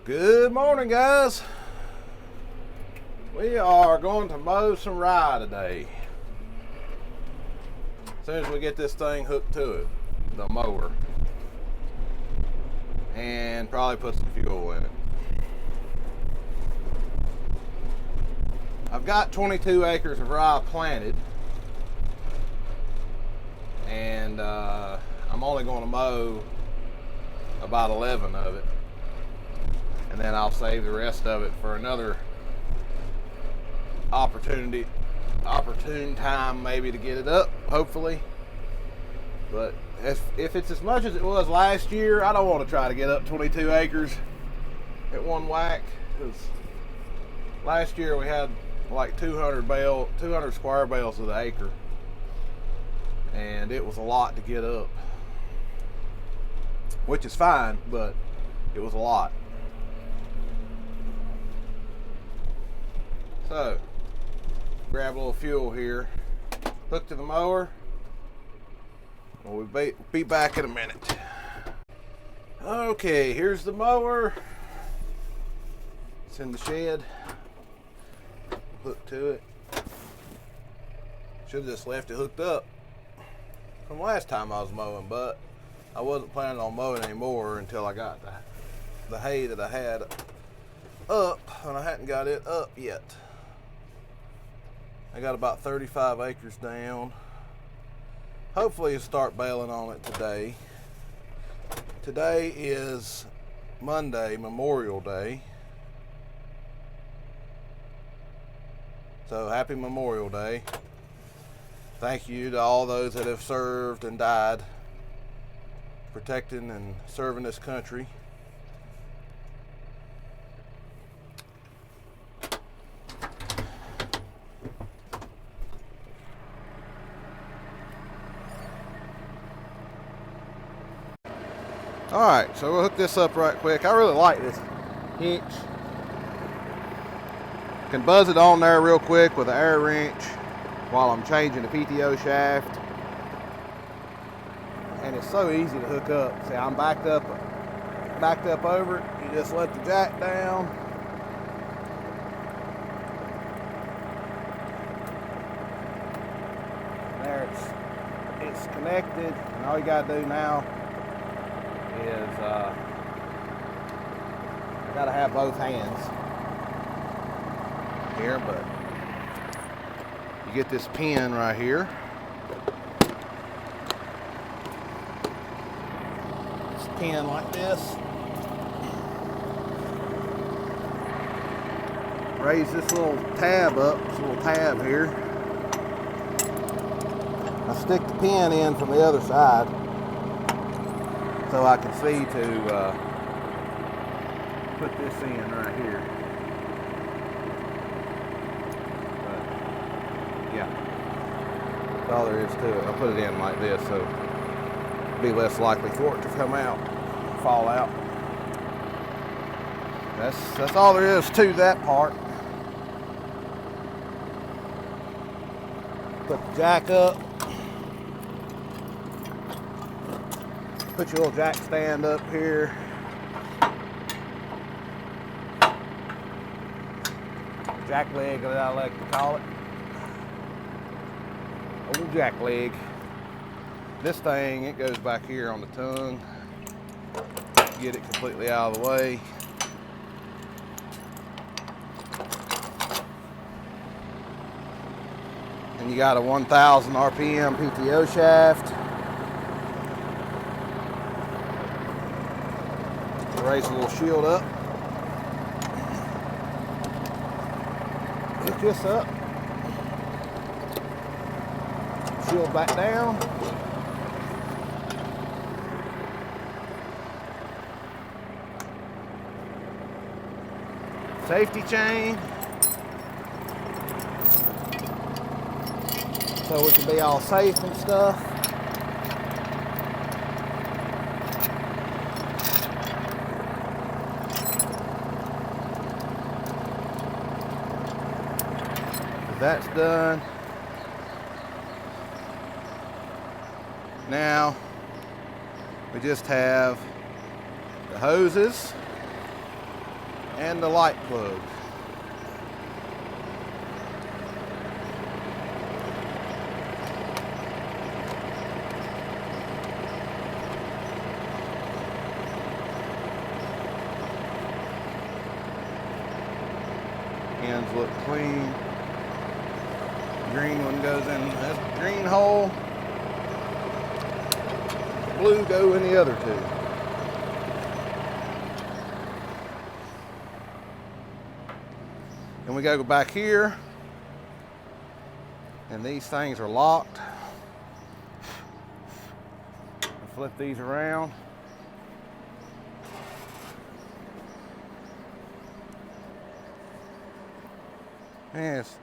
Good morning, guys. We are going to mow some rye today. As soon as we get this thing hooked to it, the mower, and probably put some fuel in it. I've got 22 acres of rye planted, and I'm only going to mow about 11 of it. And then I'll save the rest of it for another opportune time maybe to get it up, hopefully. But if it's as much as it was last year, I don't want to try to get up 22 acres at one whack, because last year we had like 200 square bales of the acre, and it was a lot to get up, which is fine, but it was a lot. So, grab a little fuel here, hook to the mower, and we'll be back in a minute. Okay, here's the mower. It's in the shed. Hook to it. Should have just left it hooked up from last time I was mowing, but I wasn't planning on mowing anymore until I got the hay that I had up, and I hadn't got it up yet. I got about 35 acres down. Hopefully you'll start baling on it today. Today is Monday, Memorial Day. So happy Memorial Day. Thank you to all those that have served and died protecting and serving this country. Alright, so we'll hook this up right quick. I really like this hitch. Can buzz it on there real quick with an air wrench while I'm changing the PTO shaft. And it's so easy to hook up. See, I'm backed up over it. You just let the jack down. There it's connected, and all you gotta do now is I gotta have both hands here, but you get this pin right here. It's a pin like this. Raise this little tab up, this little tab here. I stick the pin in from the other side, so I can see to put this in right here. But, yeah, that's all there is to it. I'll put it in like this, so it'll be less likely for it to come out, fall out. That's all there is to that part. Put the jack up. Put your little jack stand up here. Jack leg, that I like to call it. Old jack leg. This thing, it goes back here on the tongue. Get it completely out of the way. And you got a 1000 RPM PTO shaft. Raise a little shield up. Hook this up. Shield back down. Safety chain. So we can be all safe and stuff. That's done. Now we just have the hoses and the light plugs. Ends look clean. Green one goes in that green hole. Blue go in the other two. And we gotta go back here, and these things are locked. Flip these around. Yes,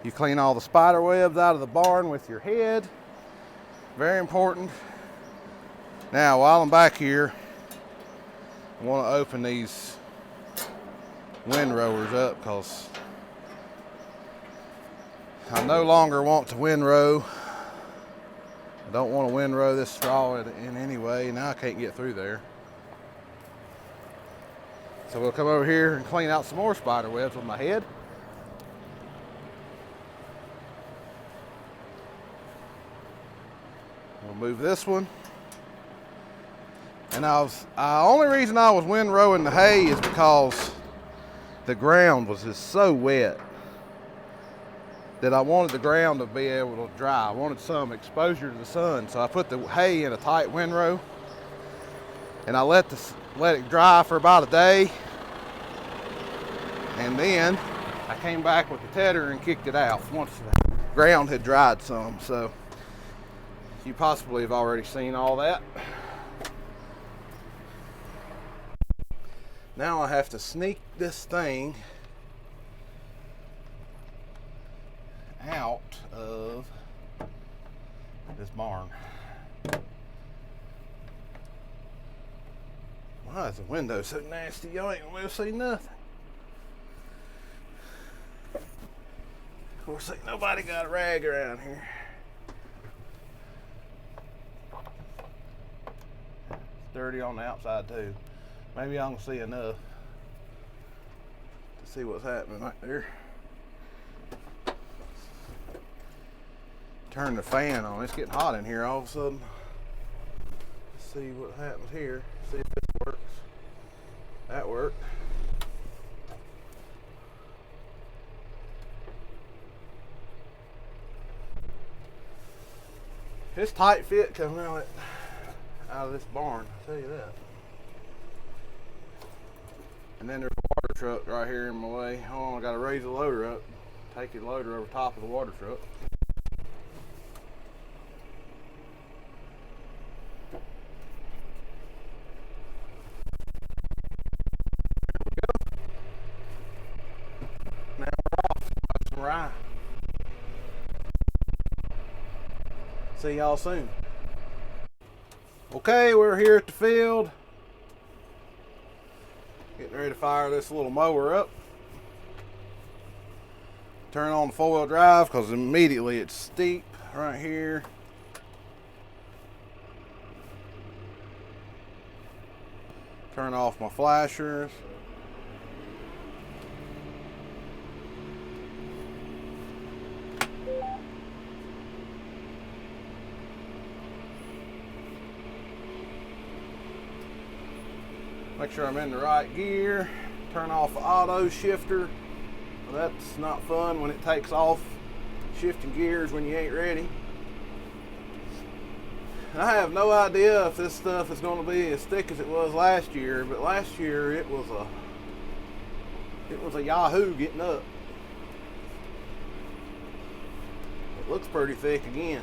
you clean all the spider webs out of the barn with your head. Very important. Now, while I'm back here, I want to open these windrowers up because I no longer want to windrow. I don't want to windrow this straw in any way. Now I can't get through there. So we'll come over here and clean out some more spider webs with my head. We'll move this one. And only reason I was windrowing the hay is because the ground was just so wet that I wanted the ground to be able to dry. I wanted some exposure to the sun, so I put the hay in a tight windrow, and I let it dry for about a day, and then I came back with the tedder and kicked it out once the ground had dried some. So you possibly have already seen all that. Now I have to sneak this thing out of this barn. Why is the window so nasty? Y'all ain't gonna be able to see nothing. Of course, ain't nobody got a rag around here. It's dirty on the outside too. Maybe I can see enough to see what's happening right there. Turn the fan on. It's getting hot in here all of a sudden. Let's see what happens here. See if this works. That worked. It's tight fit coming out of this barn, I'll tell you that. And then there's a water truck right here in my way. Oh, I gotta raise the loader up. Take the loader over top of the water truck. There we go. Now we're off. Smoke some rye. See y'all soon. Okay, we're here at the field. Getting ready to fire this little mower up. Turn on the 4-wheel drive because immediately it's steep right here. Turn off my flashers. Make sure I'm in the right gear. Turn off the auto shifter. Well, that's not fun when it takes off shifting gears when you ain't ready. And I have no idea if this stuff is going to be as thick as it was last year, but last year it was a Yahoo getting up. It looks pretty thick again.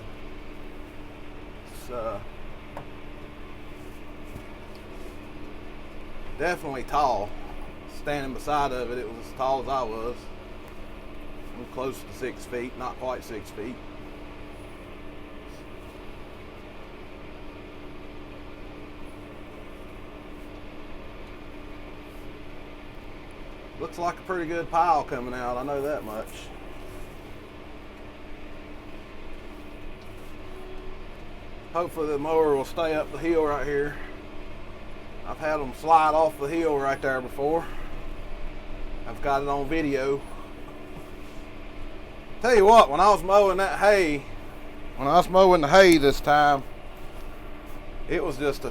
It's definitely tall. Standing beside of it, it was as tall as I was. I'm close to 6 feet, not quite 6 feet. Looks like a pretty good pile coming out, I know that much. Hopefully the mower will stay up the hill right here. I've had them slide off the hill right there before. got it on video. Tell you what, when I was mowing that hay, when I was mowing the hay this time, it was just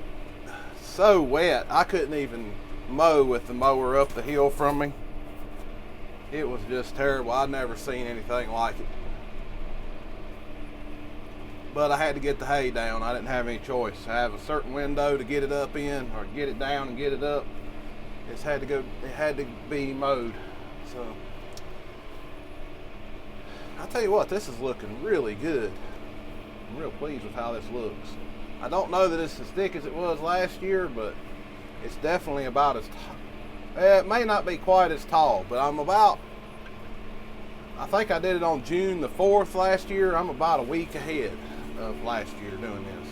so wet. I couldn't even mow with the mower up the hill from me. It was just terrible. I'd never seen anything like it. But I had to get the hay down. I didn't have any choice. I have a certain window to get it up in, or get it down and get it up. It had to be mowed. So I'll tell you what, this is looking really good. I'm real pleased with how this looks. I don't know that it's as thick as it was last year, but it's definitely about as it may not be quite as tall, but I think I did it on June the 4th last year. I'm about a week ahead of last year doing this.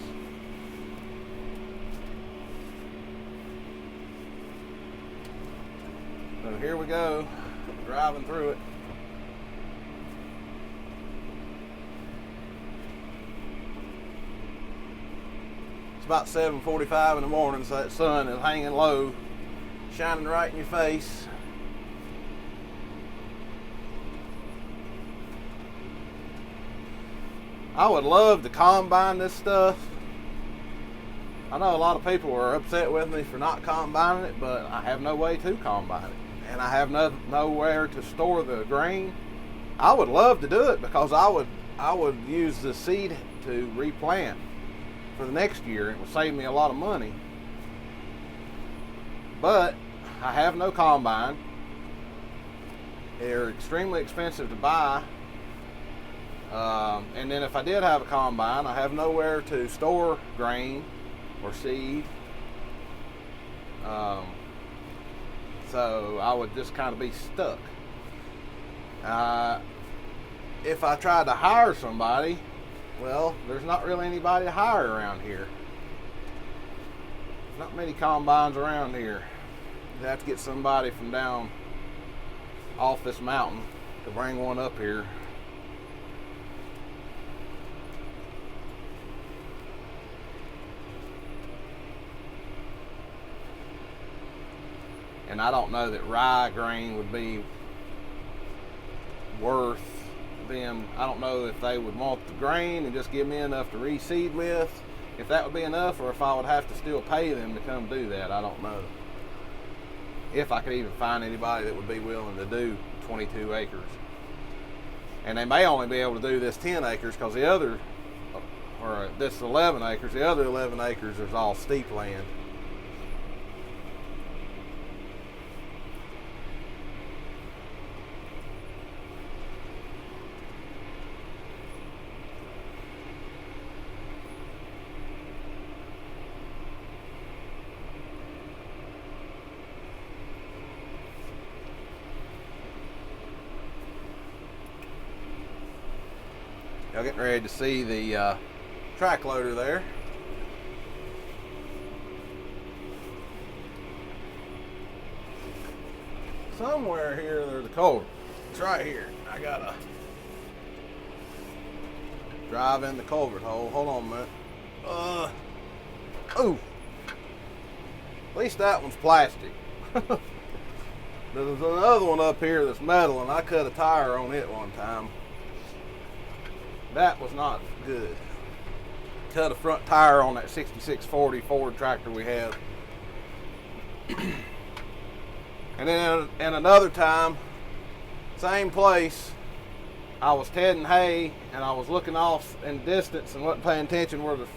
So here we go, driving through it. It's about 7:45 in the morning, so that sun is hanging low, shining right in your face. I would love to combine this stuff. I know a lot of people are upset with me for not combining it, but I have no way to combine it. And I have nowhere to store the grain. I would love to do it because I would use the seed to replant for the next year. It would save me a lot of money. But I have no combine. They're extremely expensive to buy. And then if I did have a combine, I have nowhere to store grain or seed. So I would just kind of be stuck. If I tried to hire somebody, well, there's not really anybody to hire around here. Not many combines around here. You'd have to get somebody from down off this mountain to bring one up here. And I don't know that rye grain would be worth them. I don't know if they would want the grain and just give me enough to reseed with, if that would be enough, or if I would have to still pay them to come do that. I don't know. If I could even find anybody that would be willing to do 22 acres. And they may only be able to do this 10 acres because the other, or this 11 acres, the other 11 acres is all steep land. Y'all getting ready to see the track loader there. Somewhere here there's a culvert. It's right here. I gotta drive in the culvert hole. Hold on a minute. Oh. At least that one's plastic. There's another one up here that's metal, and I cut a tire on it one time. That was not good. Cut a front tire on that 6640 Ford tractor we have. And then in another time, same place, I was tedding hay and I was looking off in the distance and wasn't paying attention where the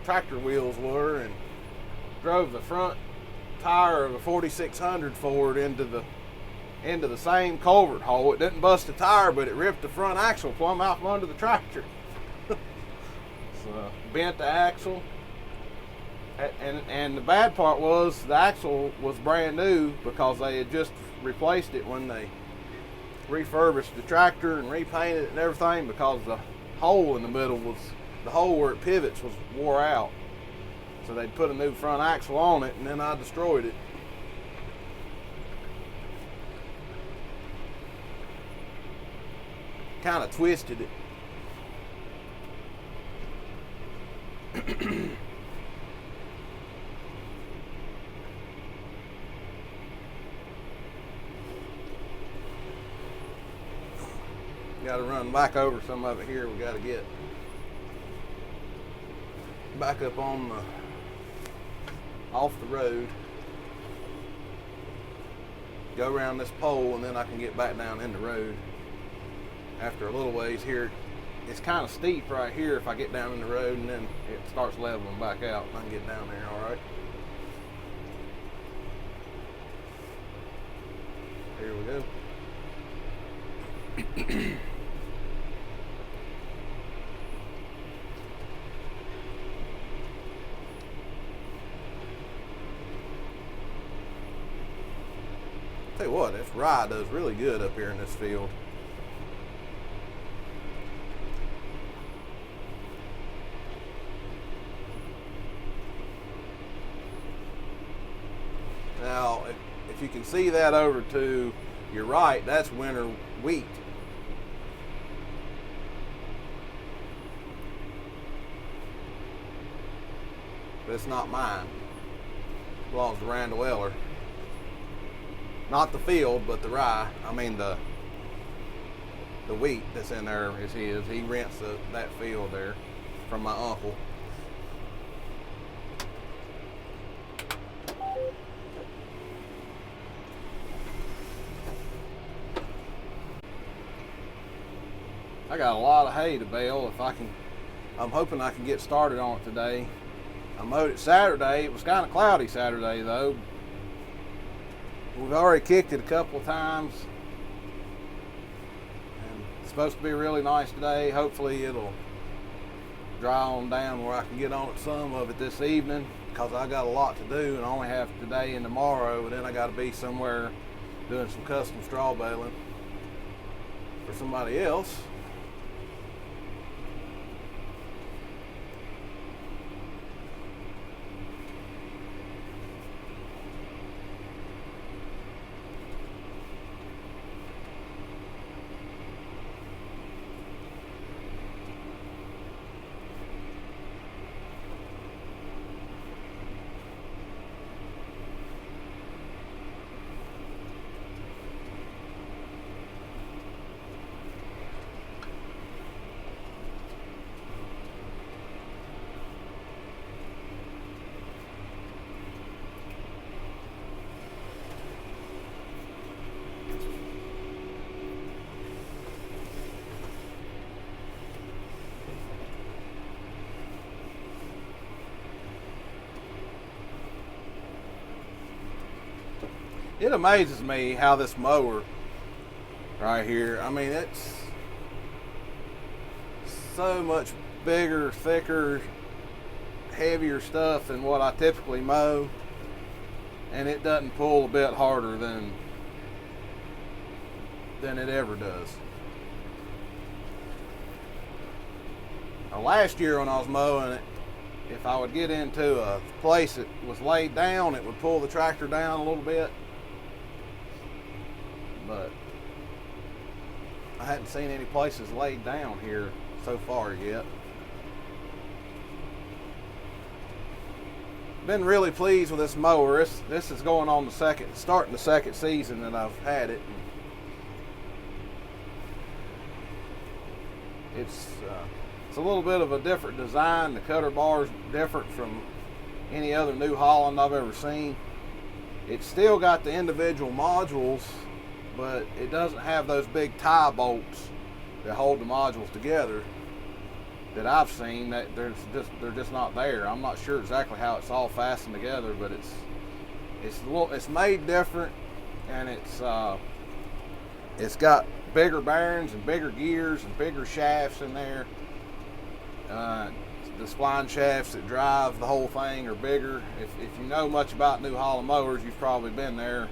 tractor wheels were, and drove the front tire of a 4600 Ford into the same culvert hole. It didn't bust the tire, but it ripped the front axle plumb out from under the tractor. So bent the axle, and the bad part was the axle was brand new because they had just replaced it when they refurbished the tractor and repainted it and everything, because the hole in the middle was, the hole where it pivots was wore out. So they'd put a new front axle on it, and then I destroyed it. Kind of twisted it. Got to run back over some of it here. We got to get back up on off the road, go around this pole, and then I can get back down in the road after a little ways here. It's kind of steep right here if I get down in the road, and then it starts leveling back out and I can get down there. All right, here we go. Tell you what, this rye does really good up here in this field. Now, if you can see that over to your right, that's winter wheat. But it's not mine. It belongs to Randall Eller. Not the field, but the rye. I mean the wheat that's in there is his. He rents that field there from my uncle. I got a lot of hay to bale. I'm hoping I can get started on it today. I mowed it Saturday. It was kind of cloudy Saturday though. We've already kicked it a couple of times. And it's supposed to be really nice today. Hopefully it'll dry on down where I can get on it some of it this evening, because I got a lot to do and I only have today and tomorrow, and then I got to be somewhere doing some custom straw baling for somebody else. It amazes me how this mower right here, I mean, it's so much bigger, thicker, heavier stuff than what I typically mow, and it doesn't pull a bit harder than it ever does. Now, last year when I was mowing it, if I would get into a place that was laid down, it would pull the tractor down a little bit. But I hadn't seen any places laid down here so far yet. Been really pleased with this mower. This is going on starting the second season that I've had it. It's a little bit of a different design. The cutter bar is different from any other New Holland I've ever seen. It's still got the individual modules, but it doesn't have those big tie bolts that hold the modules together that I've seen. That they're just not there. I'm not sure exactly how it's all fastened together, but it's made different, and it's got bigger bearings and bigger gears and bigger shafts in there. The spline shafts that drive the whole thing are bigger. If you know much about New Holland mowers, you've probably been there.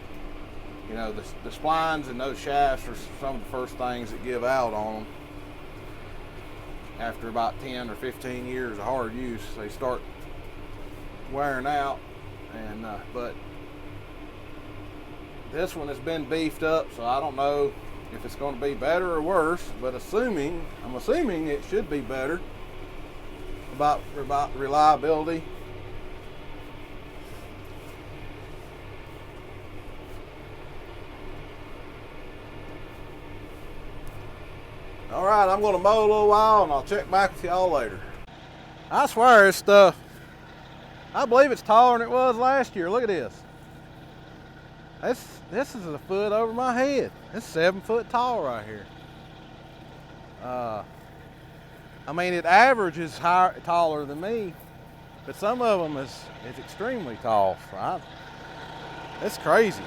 You know, the splines and those shafts are some of the first things that give out on them. After about 10 or 15 years of hard use, they start wearing out. And but this one has been beefed up, so I don't know if it's going to be better or worse. But I'm assuming it should be better about reliability. All right, I'm gonna mow a little while and I'll check back with y'all later. I swear this stuff, I believe it's taller than it was last year. Look at this. This is a foot over my head. It's 7 foot tall right here. I mean, it averages taller than me, but some of them is extremely tall. So it's crazy.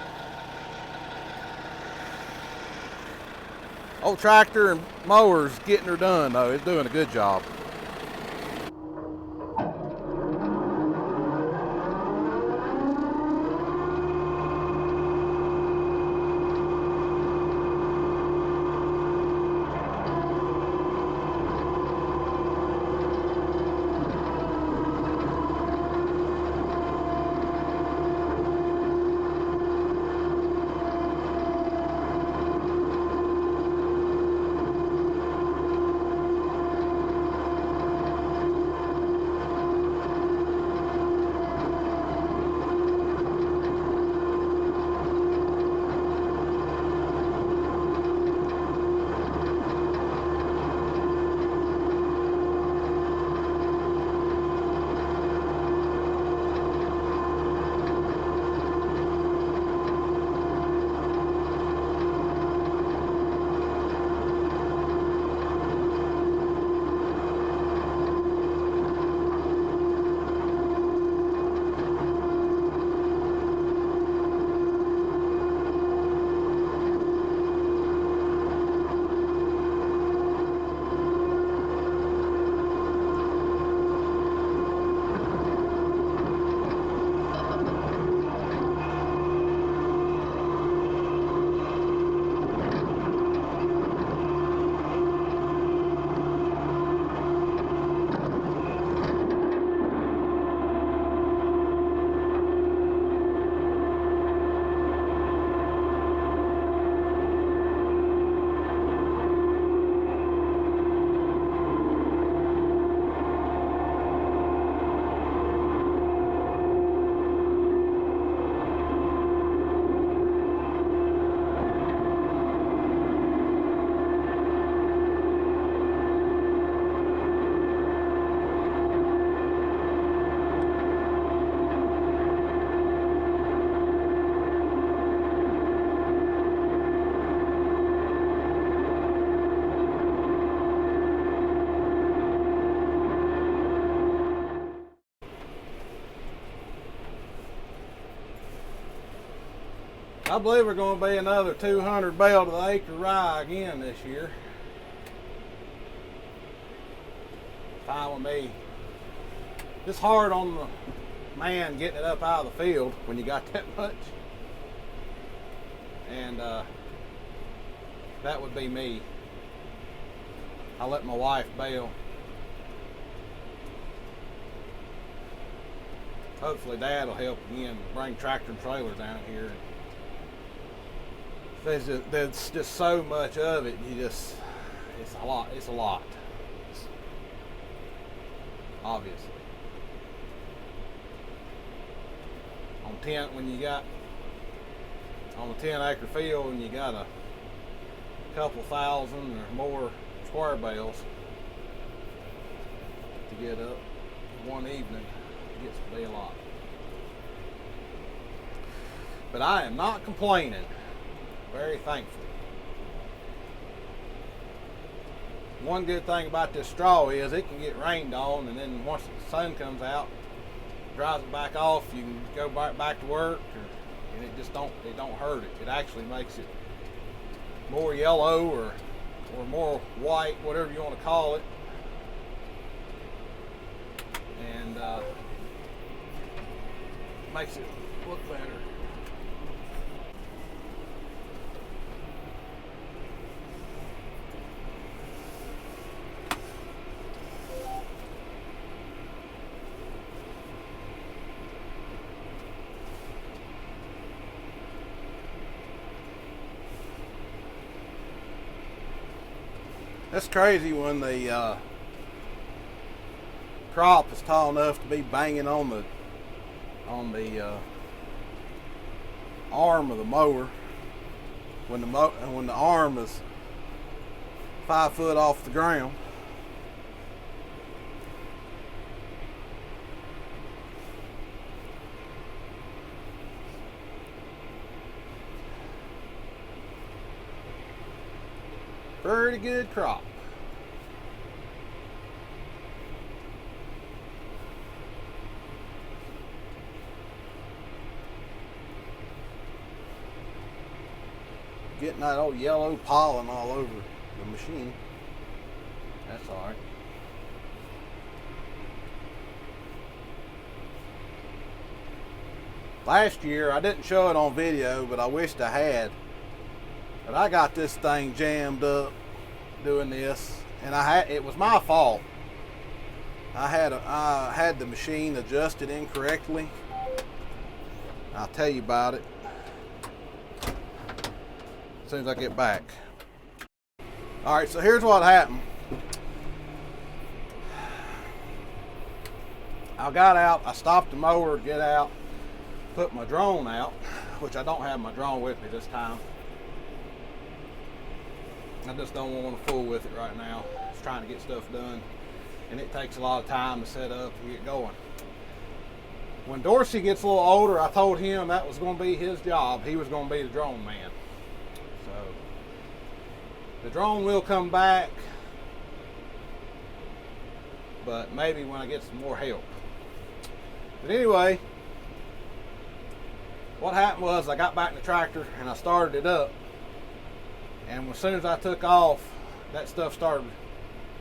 Old tractor and mowers getting her done though. It's doing a good job. I believe we're going to be another 200 bale to the acre rye again this year. Fine with me. It's hard on the man getting it up out of the field when you got that much. And that would be me. I let my wife bale. Hopefully Dad will help again, bring tractor and trailer down here. There's just so much of it. It's a lot. Obviously. When you got on a 10-acre field and you got a couple thousand or more square bales to get up one evening, it gets to be a lot. But I am not complaining. Very thankful. One good thing about this straw is it can get rained on, and then once the sun comes out, dries it back off, you can go back to work, and it don't hurt it. It actually makes it more yellow or more white, whatever you want to call it, and makes it look better. That's crazy when the crop is tall enough to be banging on the arm of the mower. When the arm is 5 foot off the ground. Pretty good crop. Getting that old yellow pollen all over the machine. That's all right. Last year, I didn't show it on video, but I wished I had. But I got this thing jammed up doing this, and it was my fault. I had the machine adjusted incorrectly. I'll tell you about it as soon as I get back. All right, so here's what happened. I got out, I stopped the mower to get out, put my drone out, which I don't have my drone with me this time. I just don't want to fool with it right now. Just trying to get stuff done, and it takes a lot of time to set up and get going. When Dorsey gets a little older, I told him that was going to be his job. He was going to be the drone man. So the drone will come back, but maybe when I get some more help. But anyway, what happened was I got back in the tractor and I started it up. And as soon as I took off, that stuff started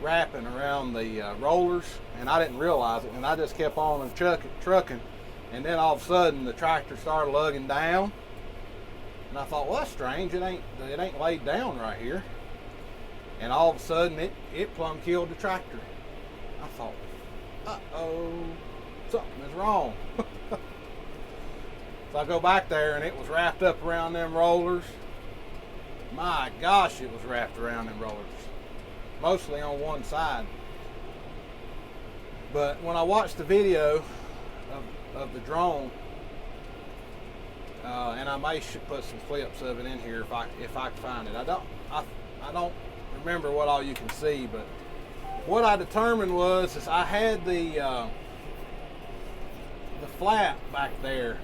wrapping around the rollers, and I didn't realize it, and I just kept on and trucking, and then all of a sudden the tractor started lugging down, and I thought, well, that's strange, it ain't laid down right here, and all of a sudden it plumb killed the tractor. I thought, uh-oh, something is wrong. So I go back there, and it was wrapped up around them rollers. My gosh, it was wrapped around them rollers, mostly on one side. But when I watched the video of the drone, and I may should put some clips of it in here if I can find it. I don't remember what all you can see, but what I determined was is I had the flap back there.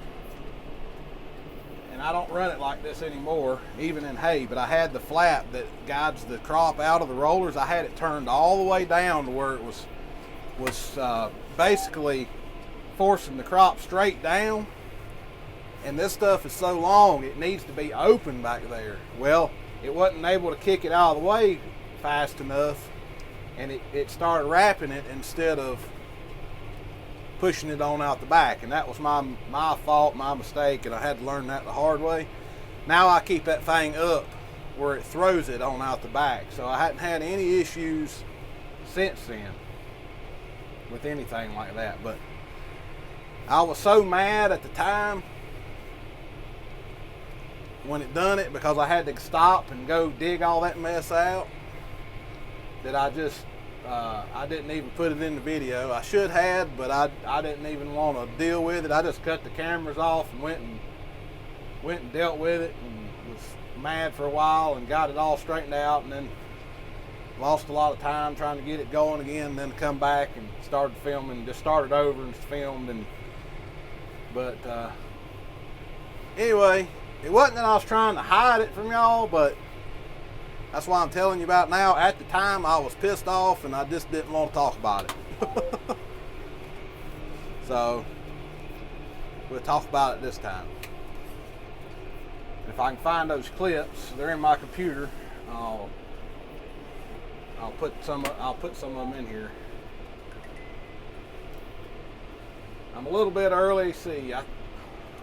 And I don't run it like this anymore, even in hay, but I had the flap that guides the crop out of the rollers. I had it turned all the way down to where it was basically forcing the crop straight down. And this stuff is so long, it needs to be open back there. Well, it wasn't able to kick it out of the way fast enough, and it started wrapping it instead of pushing it on out the back, and that was my fault, my mistake, and I had to learn that the hard way. Now I keep that thing up where it throws it on out the back, so I hadn't had any issues since then with anything like that. But I was so mad at the time when it done it, because I had to stop and go dig all that mess out, that I didn't even put it in the video. I should have, but I didn't even want to deal with it. I just cut the cameras off and went and dealt with it, and was mad for a while and got it all straightened out, and then lost a lot of time trying to get it going again, and then come back and started filming, just started over and filmed. But anyway, it wasn't that I was trying to hide it from y'all, but that's why I'm telling you about it now. At the time, I was pissed off, and I just didn't want to talk about it. So we'll talk about it this time. If I can find those clips, they're in my computer. I'll put some of them in here. I'm a little bit early. See,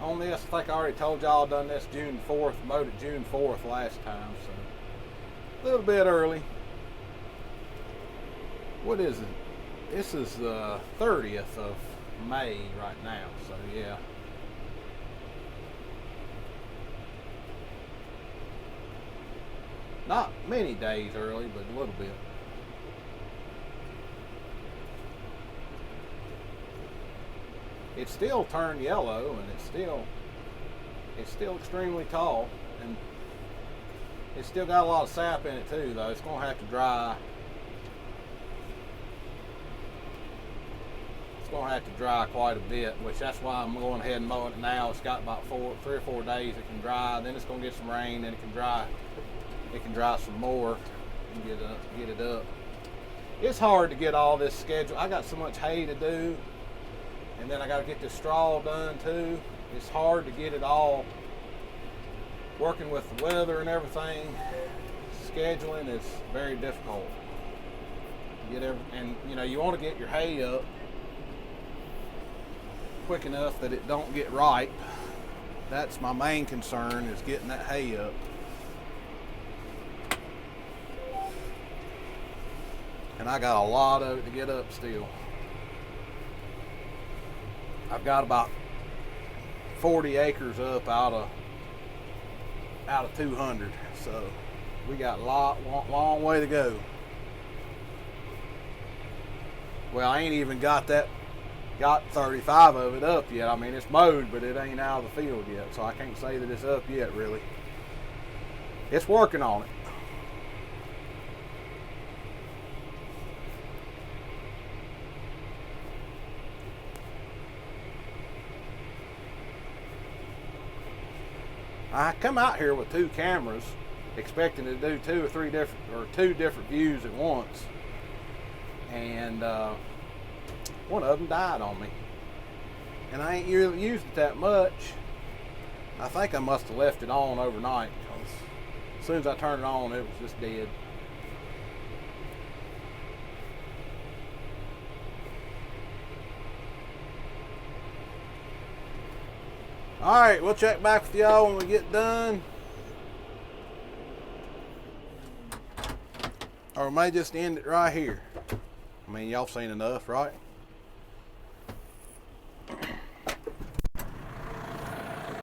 on this, I think I already told y'all I done this June 4th, mowed it June 4th last time, so a little bit early. What is it? This is the 30th of May right now, so yeah. Not many days early, but a little bit. It's still turned yellow, and it's still extremely tall, and It's still got a lot of sap in it too, though. It's gonna have to dry. It's gonna have to dry quite a bit, which that's why I'm going ahead and mowing it now. It's got about 3 or 4 days it can dry. Then it's gonna get some rain, then it can dry. It can dry some more and get it up. It's hard to get all this scheduled. I got so much hay to do, and then I got to get this straw done too. It's hard to get it all. Working with the weather and everything, scheduling is very difficult. And you know, you want to get your hay up quick enough that it don't get ripe. That's my main concern, is getting that hay up. And I got a lot of it to get up still. I've got about 40 acres up out of 200, so we got a long way to go. Well, I ain't even got 35 of it up yet. I mean, it's mowed, but it ain't out of the field yet, so I can't say that it's up yet, really. It's working on it. I come out here with 2 cameras, expecting to do 2 different views at once, and one of them died on me. And I ain't really used it that much. I think I must have left it on overnight, because as soon as I turned it on, it was just dead. Alright, we'll check back with y'all when we get done. Or we may just end it right here. I mean, y'all seen enough, right?